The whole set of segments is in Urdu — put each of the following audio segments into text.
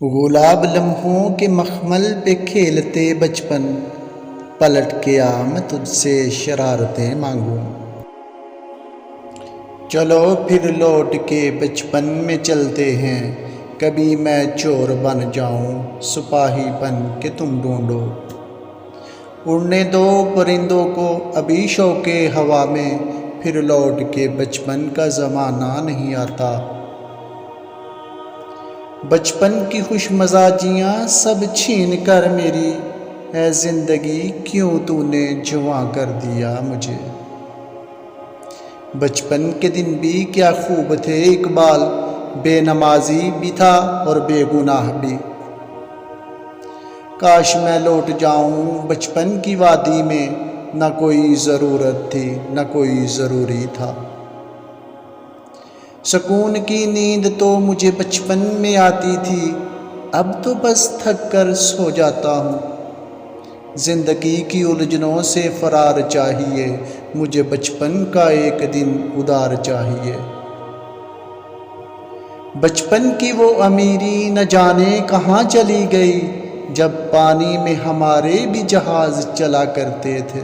گلاب لمحوں کے مخمل پہ کھیلتے بچپن، پلٹ کے آ میں تجھ سے شرارتیں مانگوں۔ چلو پھر لوٹ کے بچپن میں چلتے ہیں، کبھی میں چور بن جاؤں سپاہی بن کے تم ڈھونڈو۔ اڑنے دو پرندوں کو ابھی شوق ہوا میں، پھر لوٹ کے بچپن کا زمانہ نہیں آتا۔ بچپن کی خوش مزاجیاں سب چھین کر میری، اے زندگی کیوں تو نے جواں کر دیا مجھے۔ بچپن کے دن بھی کیا خوب تھے اقبال، بے نمازی بھی تھا اور بے گناہ بھی۔ کاش میں لوٹ جاؤں بچپن کی وادی میں، نہ کوئی ضرورت تھی نہ کوئی ضروری تھا۔ سکون کی نیند تو مجھے بچپن میں آتی تھی، اب تو بس تھک کر سو جاتا ہوں۔ زندگی کی الجھنوں سے فرار چاہیے، مجھے بچپن کا ایک دن ادار چاہیے۔ بچپن کی وہ امیری نہ جانے کہاں چلی گئی، جب پانی میں ہمارے بھی جہاز چلا کرتے تھے۔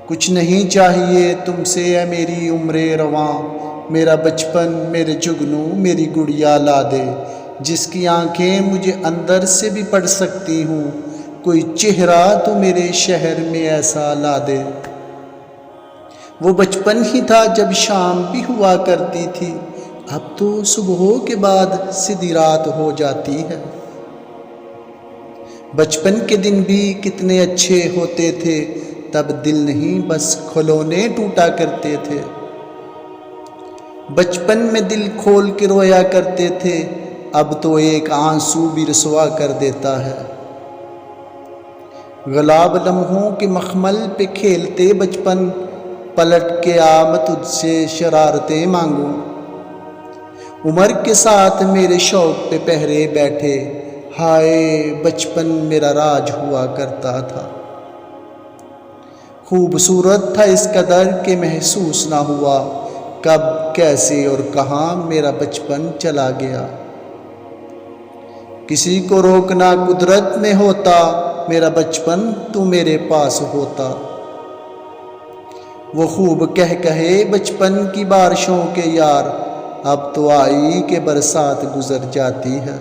کچھ نہیں چاہیے تم سے اے میری عمر رواں، میرا بچپن میرے جگنو میری گڑیا لا دے، جس کی آنکھیں مجھے اندر سے بھی پڑھ سکتی ہوں، کوئی چہرہ تو میرے شہر میں ایسا لا دے۔ وہ بچپن ہی تھا جب شام بھی ہوا کرتی تھی، اب تو صبحوں کے بعد سیدھی رات ہو جاتی ہے۔ بچپن کے دن بھی کتنے اچھے ہوتے تھے، تب دل نہیں بس کھلونے ٹوٹا کرتے تھے۔ بچپن میں دل کھول کے رویا کرتے تھے، اب تو ایک آنسو بھی رسوا کر دیتا ہے۔ گلاب لمحوں کے مخمل پہ کھیلتے بچپن، پلٹ کے آ میں تجھ سے شرارتیں مانگوں۔ عمر کے ساتھ میرے شوق پہ پہرے بیٹھے، ہائے بچپن میرا راج ہوا کرتا تھا۔ خوبصورت تھا اس قدر کہ محسوس نہ ہوا، کب کیسے اور کہاں میرا بچپن چلا گیا۔ کسی کو روکنا قدرت میں ہوتا، میرا بچپن تو میرے پاس ہوتا۔ وہ خوب کہے بچپن کی بارشوں کے یار، اب تو آئی کہ برسات گزر جاتی ہے۔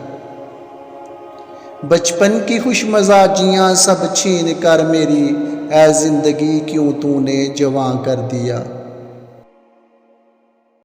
بچپن کی خوش مزاجیاں سب چھین کر میری، اے زندگی کیوں تو نے جواں کر دیا۔